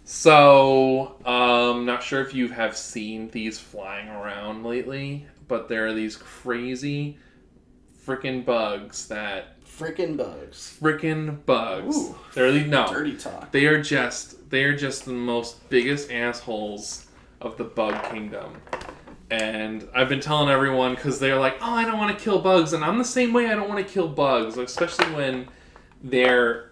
So, not sure if you have seen these flying around lately, but there are these crazy freaking bugs that... Frickin' bugs. Frickin' bugs. Ooh, No. dirty talk. They are just the most biggest assholes of the bug kingdom. And I've been telling everyone, because they're like, oh, I don't want to kill bugs. And I'm the same way, I don't want to kill bugs. Especially when they're,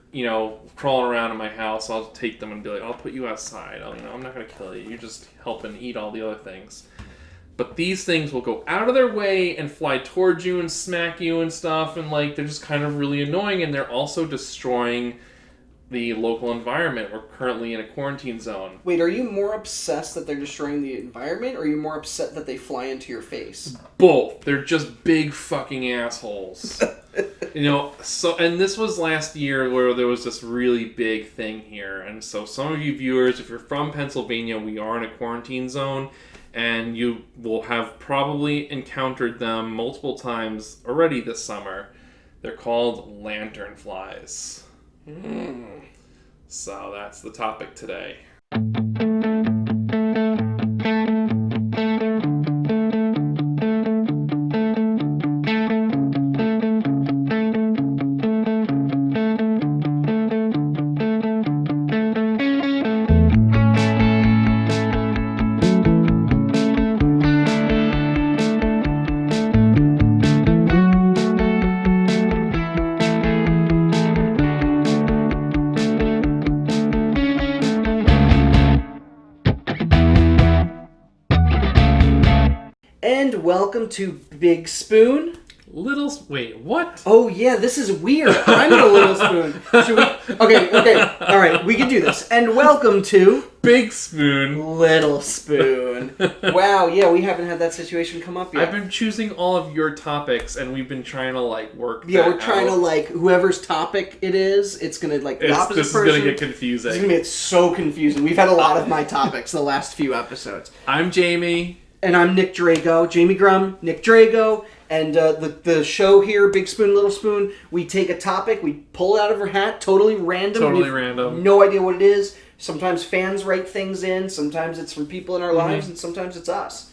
crawling around in my house. I'll take them and be like, I'll put you outside. I'm not going to kill you. You just help and eat all the other things. But these things will go out of their way and fly towards you and smack you and stuff. And, they're just kind of really annoying. And they're also destroying the local environment. We're currently in a quarantine zone. Wait, are you more obsessed that they're destroying the environment, or are you more upset that they fly into your face? Both. They're just big fucking assholes. And this was last year where there was this really big thing here. And so some of you viewers, if you're from Pennsylvania, we are in a quarantine zone, and you will have probably encountered them multiple times already this summer. They're called Lanternflies. So that's the topic today. And welcome to Big Spoon. Wait, what? Oh yeah, this is weird. I'm the Little Spoon. Should we? Okay. All right, we can do this. And welcome to Big Spoon. Little Spoon. Wow, yeah, we haven't had that situation come up yet. I've been choosing all of your topics, and we've been trying to work. Yeah, we're trying to whoever's topic it is, it's gonna the opposite this person. Is gonna get confusing. It's gonna get so confusing. We've had a lot of my topics the last few episodes. I'm Jamie. And I'm Nick Drago, Jamie Grum, Nick Drago, and the show here, Big Spoon, Little Spoon, we take a topic, we pull it out of our hat, totally random. Random. No idea what it is. Sometimes fans write things in, sometimes it's from people in our lives, and sometimes it's us.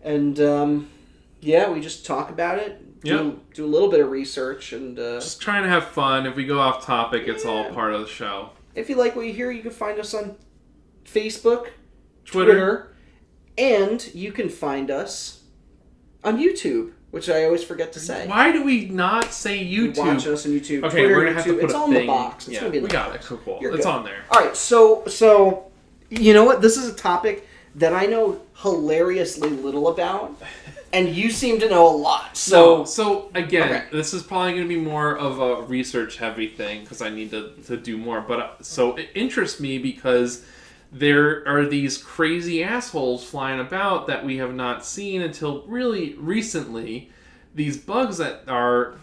And, we just talk about it, do a little bit of research, and... just trying to have fun. If we go off topic, it's all part of the show. If you like what you hear, you can find us on Facebook, Twitter. And you can find us on YouTube, which I always forget to say. Why do we not say YouTube? Watch us on YouTube. Okay, Twitter, we're gonna have to put it's a on thing. The box. It's gonna be in we the got box. it. Cool. You're It's good. on there. All right, so you know what? This is a topic that I know hilariously little about, and you seem to know a lot. So again, This is probably going to be more of a research-heavy thing because I need to do more. But so it interests me because there are these crazy assholes flying about that we have not seen until really recently. These bugs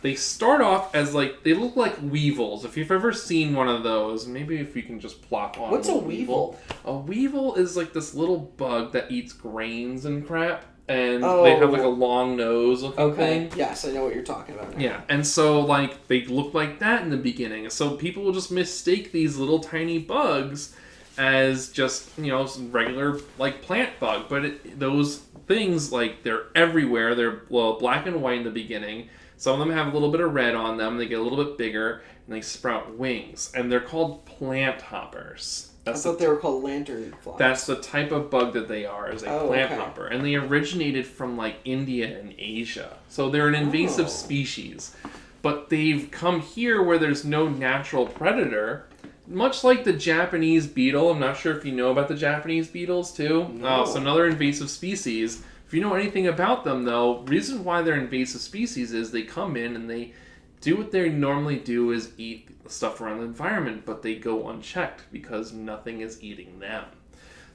they start off as they look like weevils. If you've ever seen one of those, maybe if we can just plop on. What's a weevil? A weevil is this little bug that eats grains and crap. And they have a long nose looking thing. Yes, I know what you're talking about now. Yeah, and so they look like that in the beginning. So people will just mistake these little tiny bugs as just, regular, plant bug. But those things, they're everywhere. They're, black and white in the beginning. Some of them have a little bit of red on them. They get a little bit bigger, and they sprout wings. And they're called plant hoppers. I thought they were called lanternflies. That's the type of bug that they are, is a plant hopper. And they originated from, India and Asia. So they're an invasive species. But they've come here where there's no natural predator. Much like the Japanese beetle. I'm not sure if you know about the Japanese beetles, too. No. So another invasive species. If you know anything about them, though, reason why they're invasive species is they come in and they do what they normally do is eat stuff around the environment, but they go unchecked because nothing is eating them.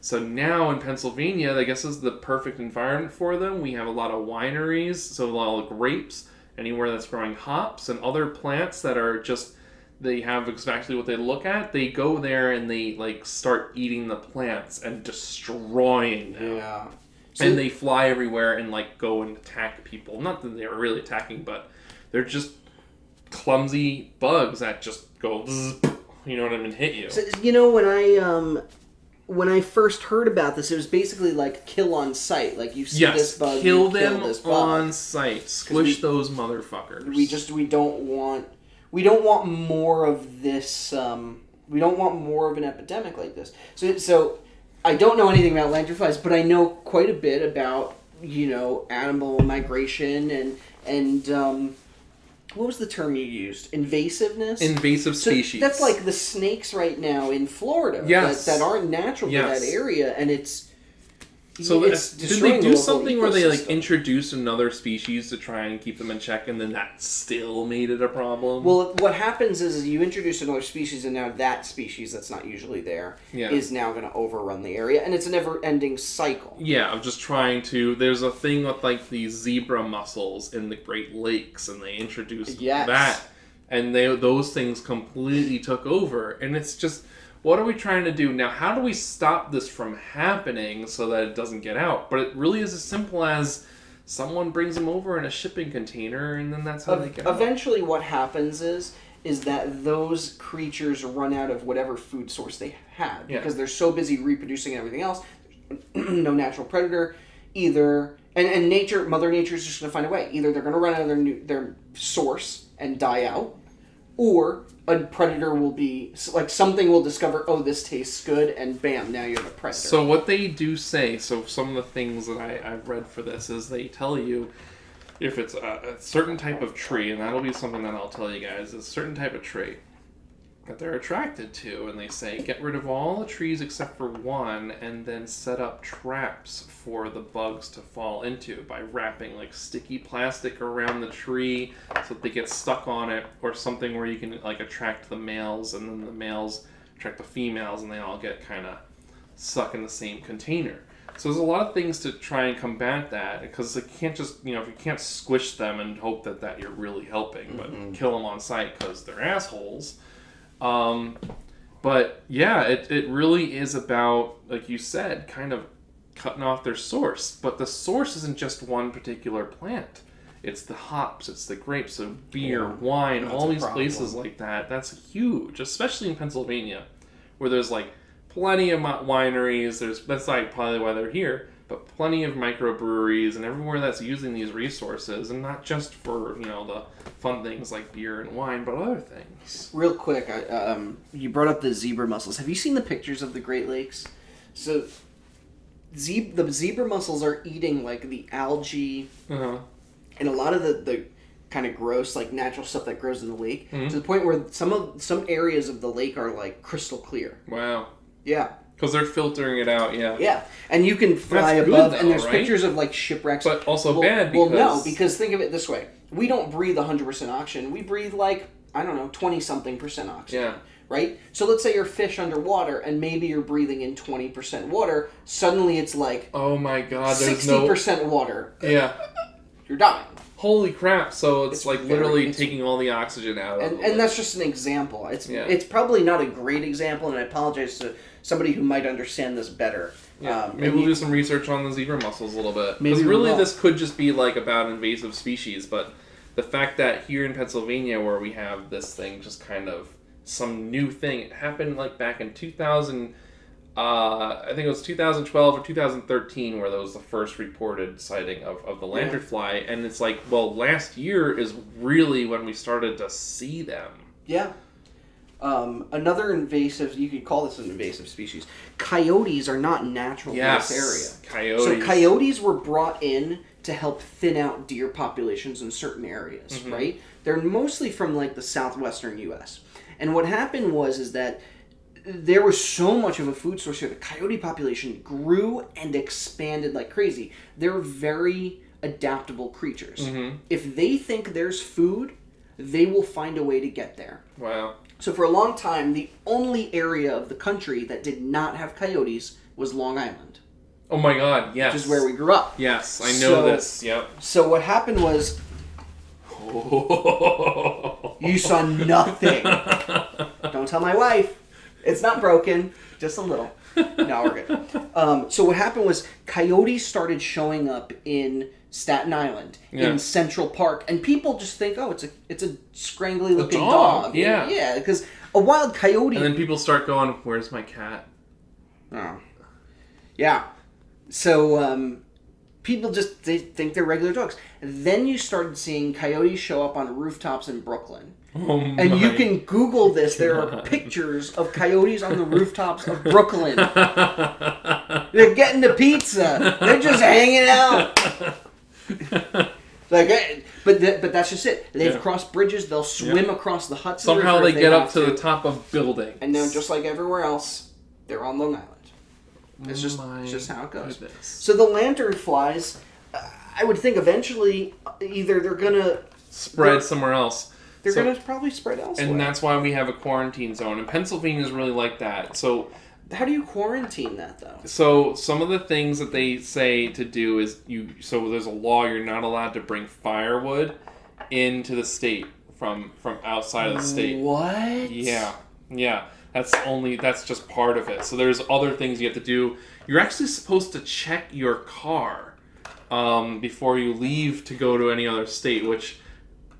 So now in Pennsylvania, I guess this is the perfect environment for them. We have a lot of wineries, so a lot of grapes, anywhere that's growing hops and other plants that are just... They have exactly what they look at. They go there and they start eating the plants and destroying them. Yeah. And they fly everywhere and go and attack people. Not that they're really attacking, but they're just clumsy bugs that just go, you know what I mean, hit you. So, when when I first heard about this, it was basically like kill on sight. Like you see this bug, kill them on sight. Squish those motherfuckers. We don't want more of this. We don't want more of an epidemic like this. So I don't know anything about lanternflies, but I know quite a bit about animal migration and what was the term you used? Invasiveness? Invasive species. That's like the snakes right now in Florida. Yes. That aren't natural to that area, and it's did they do something where they ecosystem. introduced another species to try and keep them in check, and then that still made it a problem? Well, what happens is you introduce another species, and now that species that's not usually there is now going to overrun the area, and it's a never-ending cycle. Yeah, I'm just trying to... There's a thing with these zebra mussels in the Great Lakes, and they introduced that, and those things completely took over, and it's just... What are we trying to do? Now, how do we stop this from happening so that it doesn't get out? But it really is as simple as someone brings them over in a shipping container, and then that's how they get out. Eventually what happens is that those creatures run out of whatever food source they had. Because they're so busy reproducing and everything else. No natural predator. Either... And Mother Nature is just going to find a way. Either they're going to run out of their source and die out, or... a predator will be, something will discover, oh, this tastes good, and bam, now you have a predator. So what they do say, some of the things that I've read for this is they tell you if it's a certain type of tree, and that'll be something that I'll tell you guys, a certain type of tree that they're attracted to, and they say, get rid of all the trees except for one, and then set up traps for the bugs to fall into by wrapping sticky plastic around the tree so that they get stuck on it, or something where you can attract the males, and then the males attract the females, and they all get kind of stuck in the same container. So there's a lot of things to try and combat that, because you can't just, if you can't squish them and hope that you're really helping, but kill them on sight because they're assholes. But yeah, it really is about, like you said, kind of cutting off their source. But the source isn't just one particular plant. It's the hops, it's the grapes, so beer, wine, all these places like that. That's huge, especially in Pennsylvania, where there's plenty of wineries. That's probably why they're here, but plenty of microbreweries and everywhere that's using these resources, and not just for the fun things like beer and wine, but other things. Real quick, you brought up the zebra mussels. Have you seen the pictures of the Great Lakes? So the zebra mussels are eating the algae and a lot of the kind of gross natural stuff that grows in the lake, to the point where some areas of the lake are crystal clear. Wow. Yeah. Because they're filtering it out, Yeah, and you can fly above, and there's pictures of shipwrecks. But also bad because... Well, no, because think of it this way. We don't breathe 100% oxygen. We breathe 20-something% oxygen. Yeah. Right? So let's say you're fish underwater, and maybe you're breathing in 20% water. Suddenly it's oh my god, there's 60% water. Yeah. You're dying. Holy crap, so it's literally taking all the oxygen out of it. And that's just an example. It's probably not a great example, and I apologize to somebody who might understand this better. Yeah, maybe we'll do some research on the zebra mussels a little bit. Because really this could just be about invasive species, but the fact that here in Pennsylvania where we have this thing, just kind of some new thing, it happened back in 2000, I think it was 2012 or 2013 where there was the first reported sighting of the lanternfly, and it's last year is really when we started to see them. Yeah. Another invasive, you could call this an invasive species. Coyotes are not natural in this area. Coyotes. So coyotes were brought in to help thin out deer populations in certain areas, right? They're mostly from the southwestern U.S. And what happened is that there was so much of a food source here. The coyote population grew and expanded like crazy. They're very adaptable creatures. If they think there's food, they will find a way to get there. Wow. So for a long time, the only area of the country that did not have coyotes was Long Island. Oh my god, yes. Which is where we grew up. Yes, I know this, yep. So what happened was... You saw nothing. Don't tell my wife. It's not broken, just a little. No, we're good. So what happened was coyotes started showing up in Staten Island, in Central Park, and people just think, oh, it's a scrangly looking dog. Yeah. Yeah, because a wild coyote... And then people start going, where's my cat? Oh. Yeah. So, people they think they're regular dogs. And then you started seeing coyotes show up on rooftops in Brooklyn. Oh and you can Google this. There are pictures of coyotes on the rooftops of Brooklyn. They're getting the pizza. They're just hanging out. But that's just it. They've crossed bridges. They'll swim across the Hudson Somehow River. they get up to the top of buildings. And now, just like everywhere else, they're on Long Island. It's just how it goes. Goodness. So the lanternflies, I would think eventually either they're gonna spread somewhere else. They're gonna probably spread elsewhere. And that's why we have a quarantine zone. And Pennsylvania is really like that. So how do you quarantine that though? So some of the things that they say to do is so there's a law you're not allowed to bring firewood into the state from outside of the state. What? Yeah. That's just part of it. So there's other things you have to do. You're actually supposed to check your car before you leave to go to any other state, which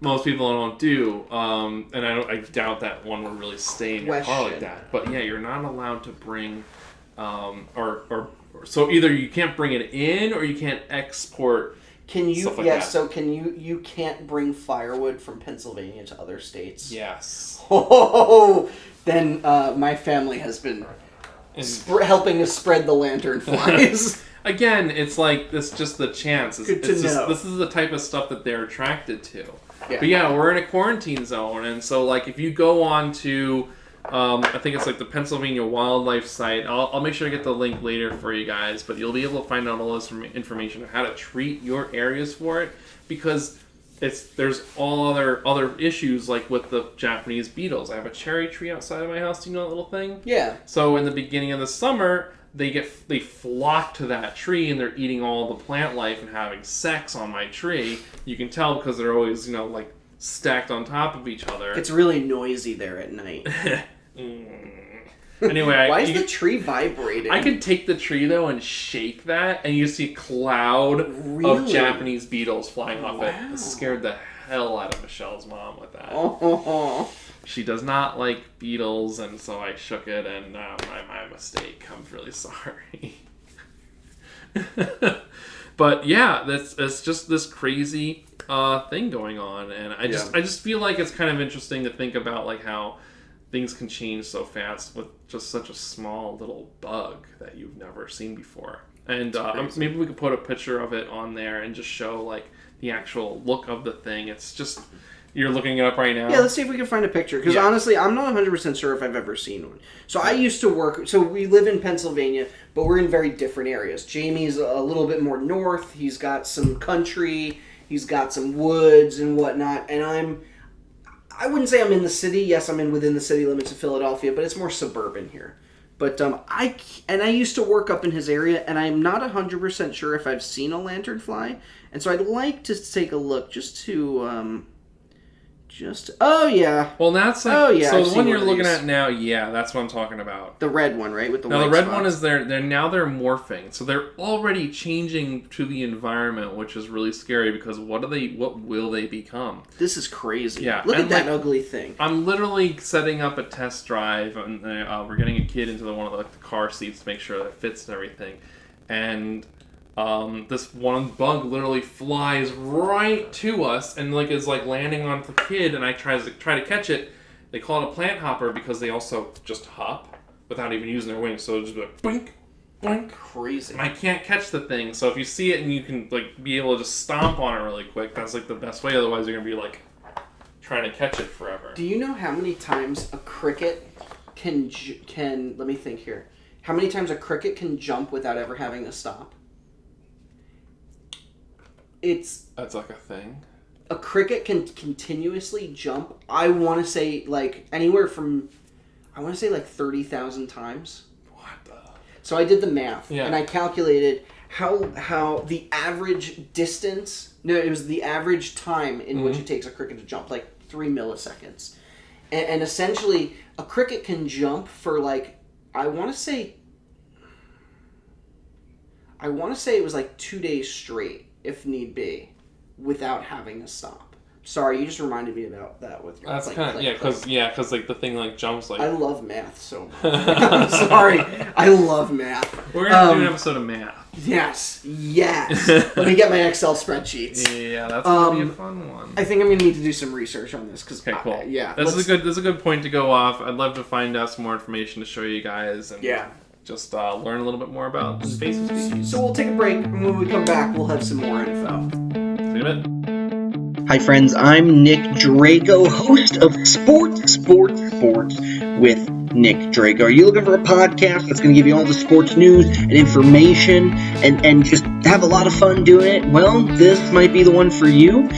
most people don't do. And I doubt that one would really stay in your car like that. But yeah, you're not allowed to bring, so either you can't bring it in or you can't export. Can you? Stuff like Yes. that. So can you? You can't bring firewood from Pennsylvania to other states. Yes. Oh, then my family has been helping us spread the lanternflies. Again, it's like this. Just the chance. Good to know. This is the type of stuff that they're attracted to. Yeah. But yeah, we're in a quarantine zone, and so like if you go on to, I think it's like the Pennsylvania Wildlife Site. I'll make sure to get the link later for you guys, but you'll be able to find out all this information on how to treat your areas for it, because there's all other issues like with the Japanese beetles. I have a cherry tree outside of my house. Do you know that little thing? Yeah. So in the beginning of the summer, they flock to that tree and they're eating all the plant life and having sex on my tree. You can tell because they're always like stacked on top of each other. It's really noisy there at night. Anyway, why is the tree vibrating? I can take the tree though and shake that, and you see a cloud of Japanese beetles flying off it. It scared the hell out of Michelle's mom with that. Oh. She does not like beetles, and so I shook it, and my mistake. I'm really sorry. But yeah, it's just this crazy thing going on, and I just feel like it's kind of interesting to think about like how things can change so fast with just such a small little bug that you've never seen before. And maybe we could put a picture of it on there and just show like the actual look of the thing. It's just, you're looking it up right now? Yeah, let's see if we can find a picture. Because honestly, I'm not 100% sure if I've ever seen one. So I used to work, so we live in Pennsylvania, but we're in very different areas. Jamie's a little bit more north. He's got some country. He's got some woods and whatnot. And I wouldn't say I'm in the city. Yes, I'm within the city limits of Philadelphia, but it's more suburban here. But I used to work up in his area, and I'm not 100% sure if I've seen a lanternfly. And so I'd like to take a look just to oh yeah. Well, that's like, oh yeah. So I've the seen one you're looking these. at now, yeah, that's what I'm talking about. The red one, right, with the now white the red spots. one is they're morphing, so they're already changing to the environment, which is really scary because what will they become? This is crazy. Yeah, look at that like, ugly thing. I'm literally setting up a test drive, and we're getting a kid into one of the car seats to make sure that it fits and everything, and. This one bug literally flies right to us and is landing on the kid, and I try to catch it. They call it a plant hopper because they also just hop without even using their wings. So it'll just be like boink, boink. Crazy. And I can't catch the thing. So if you see it and you can be able to just stomp on it really quick, that's the best way. Otherwise you're gonna be trying to catch it forever. Do you know how many times a cricket can let me think here. How many times a cricket can jump without ever having to stop? That's like a thing. A cricket can continuously jump. I want to say anywhere from 30,000 times. What the? So I did the math, yeah. And I calculated how the average distance. No, it was the average time in which it takes a cricket to jump, 3 milliseconds, and essentially a cricket can jump for I want to say it was 2 days straight, if need be, without having to stop. Sorry, you just reminded me about that with your. That's click, kind of click, because like the thing like jumps like. I love math so much. I'm sorry, I love math. We're gonna do an episode of math. Yes. Let me get my Excel spreadsheets. Yeah, that's gonna be a fun one. I think I'm gonna need to do some research on this because. Okay, cool. Yeah, this is a good point to go off. I'd love to find out some more information to show you guys and just learn a little bit more about invasive species. So we'll take a break, and when we come back, we'll have some more info. See you in a bit. Hi friends, I'm Nick Drago, host of Sports with Nick Drago. Are you looking for a podcast that's going to give you all the sports news and information and just have a lot of fun doing it? Well, this might be the one for you.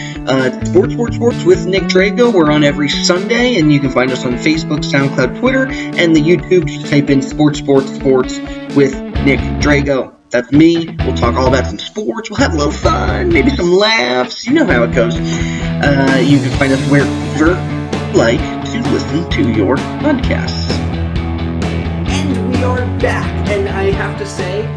Sports with Nick Drago. We're on every Sunday, and you can find us on Facebook, SoundCloud, Twitter, and the YouTube. Just type in Sports with Nick Drago. That's me. We'll talk all about some sports. We'll have a little fun, maybe some laughs. You know how it goes. You can find us wherever you like to listen to your podcasts. And we are back. And I have to say,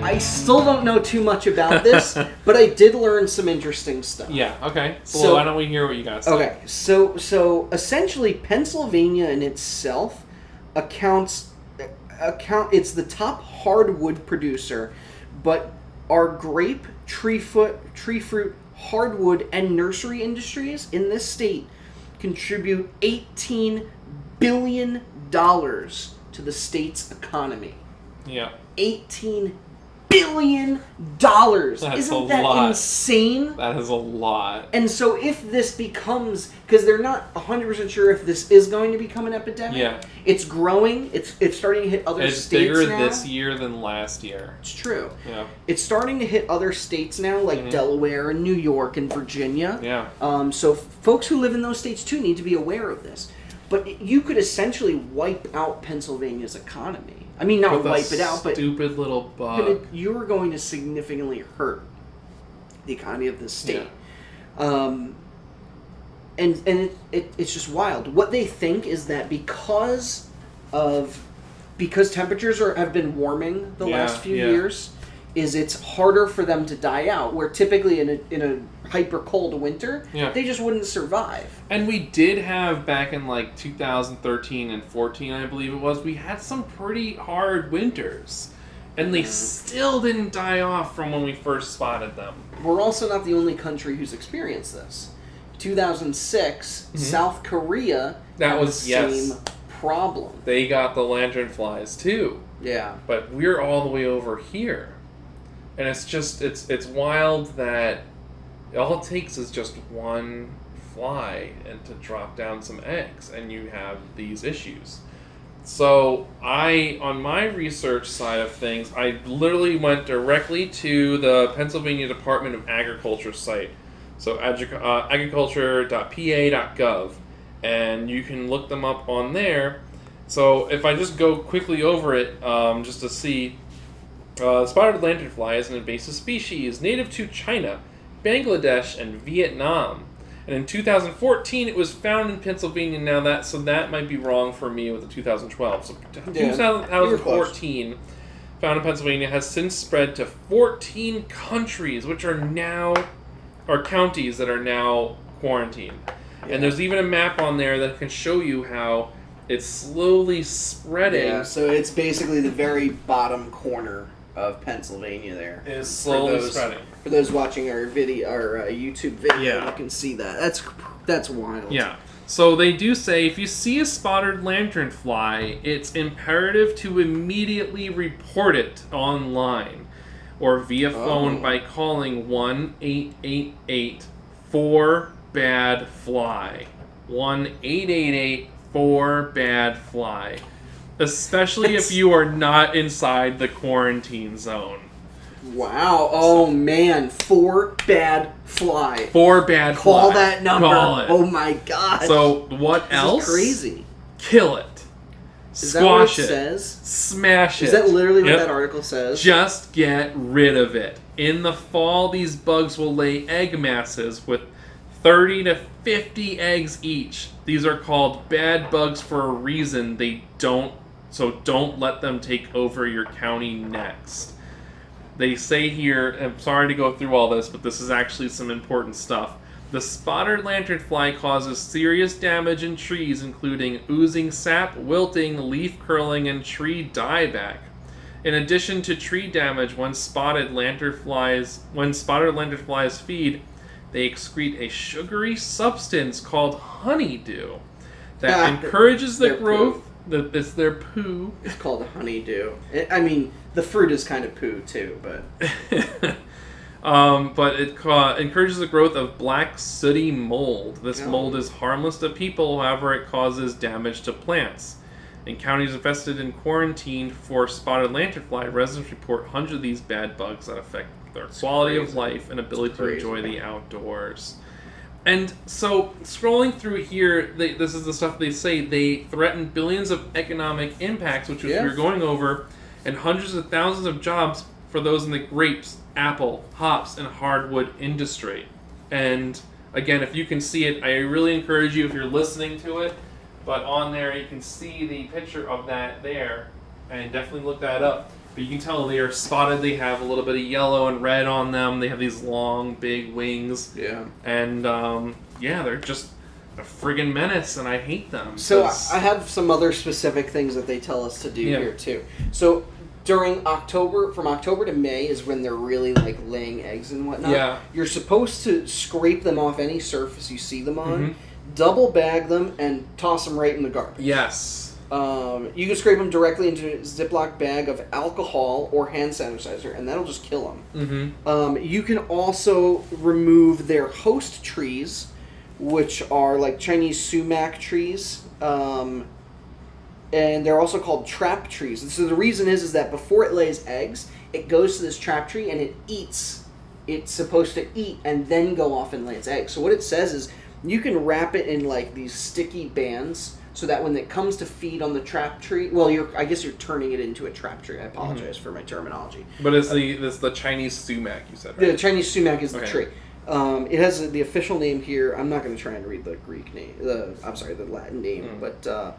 I still don't know too much about this, but I did learn some interesting stuff. Yeah, okay. So why don't we hear what you guys say? Okay, so essentially Pennsylvania in itself it's the top hardwood producer, but our grape, tree fruit, hardwood, and nursery industries in this state contribute $18 billion to the state's economy. Yeah. $18 billion. Isn't that insane? That is a lot. And so if this becomes, because they're not 100% sure if this is going to become an epidemic, it's growing, it's starting to hit other states now. It's bigger this year than last year. It's true. Yeah. It's starting to hit other states now, like Delaware and New York and Virginia. Yeah. So folks who live in those states too need to be aware of this. But you could essentially wipe out Pennsylvania's economy. I mean, not wipe it out, but stupid little bug. You are going to significantly hurt the economy of this state. Yeah. And it's just wild. What they think is that because temperatures have been warming the last few years, it's harder for them to die out. Where typically in a hyper cold winter, they just wouldn't survive. And we did have back in like 2013 and 14, I believe it was, we had some pretty hard winters. And they still didn't die off from when we first spotted them. We're also not the only country who's experienced this. 2006, South Korea had the same problem. They got the lanternflies too. Yeah. But we're all the way over here. And it's just, it's wild that all it takes is just one fly and to drop down some eggs, and you have these issues. So on my research side of things, I literally went directly to the Pennsylvania Department of Agriculture site. So agriculture.pa.gov, and you can look them up on there. So if I just go quickly over it, just to see, spotted lanternfly is an invasive species native to China, Bangladesh, and Vietnam. And in 2014, it was found in Pennsylvania. Now that might be wrong for me with the 2012. So 2014, found in Pennsylvania, has since spread to 14 countries, which are counties that are now quarantined. Yeah. And there's even a map on there that can show you how it's slowly spreading. Yeah, so it's basically the very bottom corner of Pennsylvania there. It is slowly spreading. For those watching our YouTube video, you can see that. That's wild. Yeah. So they do say if you see a spotted lanternfly, it's imperative to immediately report it online or via phone by calling 1-888-4-BAD-FLY. 1-888-4-BAD-FLY. Especially if you are not inside the quarantine zone. Wow. Oh, man. 4-BAD-FLY. 4-BAD-FLY. Call that number. Call it. Oh, my God. So, what else? This is crazy. Kill it. Is that what it says? Smash it. Is that literally what that article says? Just get rid of it. In the fall, these bugs will lay egg masses with 30 to 50 eggs each. These are called bad bugs for a reason. So don't let them take over your county next. They say here, I'm sorry to go through all this, but this is actually some important stuff. The spotted lanternfly causes serious damage in trees, including oozing sap, wilting, leaf curling, and tree dieback. In addition to tree damage, when spotted lanternflies feed, they excrete a sugary substance called honeydew that encourages the growth. It's their poo. It's called a honeydew. I mean, the fruit is kind of poo too, but. But it encourages the growth of black sooty mold. This mold is harmless to people, however, it causes damage to plants. In counties infested and quarantined for spotted lanternfly, residents report hundreds of these bad bugs that affect their quality of life and ability to enjoy the outdoors. And so, scrolling through here, this is the stuff they say. They threaten billions of economic impacts, which we were going over, and hundreds of thousands of jobs for those in the grapes, apple, hops, and hardwood industry. And again, if you can see it, I really encourage you, if you're listening to it, but on there you can see the picture of that there, and definitely look that up. But you can tell they are spotted. They have a little bit of yellow and red on them. They have these long, big wings. Yeah. And they're just a friggin' menace, and I hate them. So I have some other specific things that they tell us to do here too. So from October to May is when they're really like laying eggs and whatnot. Yeah. You're supposed to scrape them off any surface you see them on, double bag them, and toss them right in the garbage. Yes. You can scrape them directly into a Ziploc bag of alcohol or hand sanitizer, and that'll just kill them. You can also remove their host trees, which are like Chinese sumac trees. And they're also called trap trees. And so the reason is that before it lays eggs, it goes to this trap tree and it eats. It's supposed to eat and then go off and lay its eggs. So what it says is you can wrap it in like these sticky bands so that when it comes to feed on the trap tree, I guess you're turning it into a trap tree. I apologize for my terminology. But it's the Chinese sumac, you said, right? The Chinese sumac is the tree. It has the official name here. I'm not going to try and read the Greek name. The Latin name, but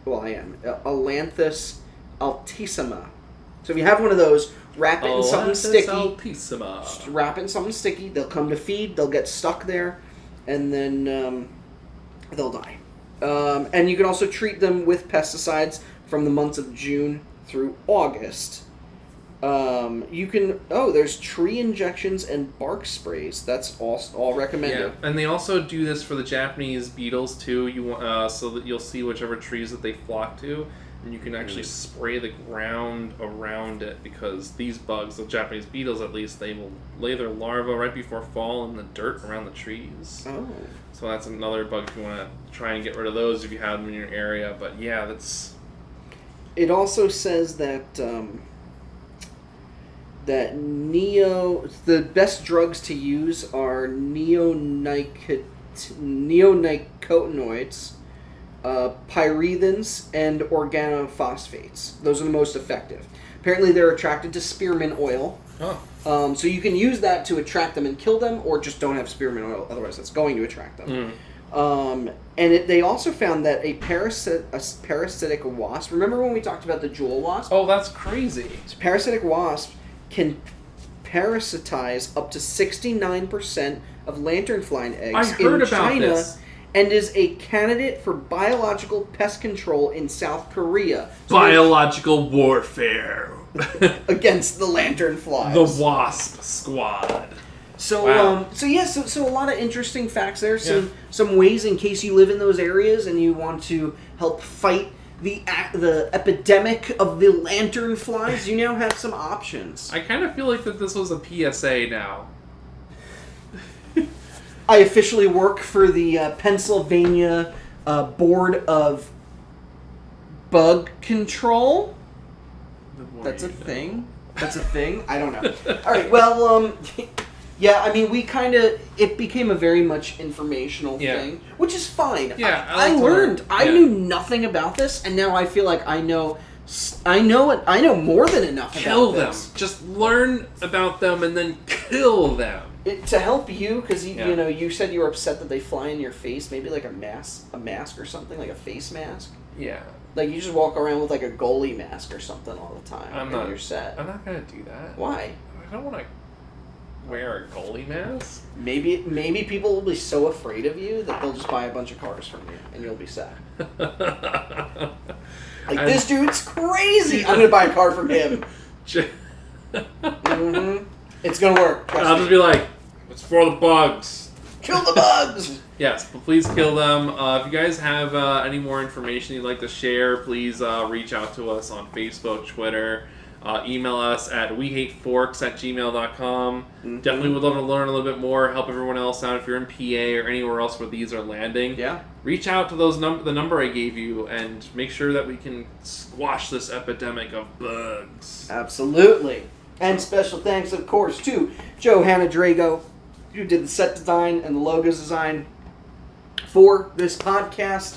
I am Alanthus altissima. So if you have one of those, wrap it in something sticky. Altissima. Wrap it in something sticky. They'll come to feed. They'll get stuck there, and then they'll die. And you can also treat them with pesticides from the months of June through August. There's tree injections and bark sprays. That's all recommended. Yeah, and they also do this for the Japanese beetles too. So that you'll see whichever trees that they flock to, and you can actually spray the ground around it, because these bugs, the Japanese beetles at least, they will lay their larvae right before fall in the dirt around the trees. Oh. So that's another bug if you want to try and get rid of those if you have them in your area. But yeah, that's. It also says that the best drugs to use are neonicotinoids, pyrethins, and organophosphates. Those are the most effective. Apparently they're attracted to spearmint oil. Oh. So you can use that to attract them and kill them, or just don't have spearmint oil, otherwise that's going to attract them. They also found that a parasitic wasp, remember when we talked about the jewel wasp? Oh, that's crazy. So parasitic wasp can parasitize up to 69% of lanternfly eggs in China, this. And is a candidate for biological pest control in South Korea. So biological warfare against the lanternflies. The wasp squad. So, wow. So a lot of interesting facts there. Some ways in case you live in those areas and you want to help fight the epidemic of the lanternflies. You now have some options. I kind of feel like that this was a PSA now. I officially work for the Pennsylvania Board of Bug Control. That's a thing. That's a thing. I don't know. All right. Well, yeah. I mean, it became a very much informational thing, which is fine. Yeah. I learned. I knew nothing about this, and now I feel like I know more than enough about kill them. this. Just learn about them and then kill them. To help you, because you said you were upset that they fly in your face. Maybe like a mask or something, like a face mask. Yeah. Like you just walk around with like a goalie mask or something all the time. You're set. I'm not gonna do that. Why? I don't want to wear a goalie mask? Maybe people will be so afraid of you that they'll just buy a bunch of cars from you, and you'll be sad. This dude's crazy. I'm gonna buy a car from him. Mm-hmm. It's gonna work. I'll just be like, it's for the bugs. Kill the bugs. Yes, but please kill them. If you guys have any more information you'd like to share, please reach out to us on Facebook, Twitter. Email us at wehateforks@gmail.com. Mm-hmm. Definitely would love to learn a little bit more, help everyone else out if you're in PA or anywhere else where these are landing. Yeah. Reach out to the number I gave you and make sure that we can squash this epidemic of bugs. Absolutely. And special thanks, of course, to Johanna Drago, who did the set design and the logos design for this podcast.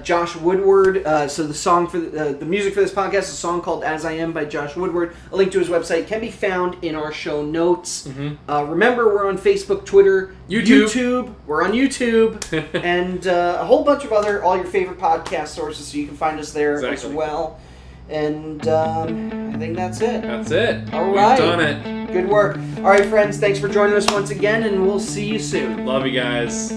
Josh Woodward. So the song for the music for this podcast is a song called "As I Am" by Josh Woodward. A link to his website can be found in our show notes. Mm-hmm. Remember, we're on Facebook, Twitter, YouTube. We're on YouTube, and a whole bunch of all your favorite podcast sources. So you can find us there as well. And I think that's it. That's it. All right. We've done it. Good work. All right, friends. Thanks for joining us once again, and we'll see you soon. Love you guys.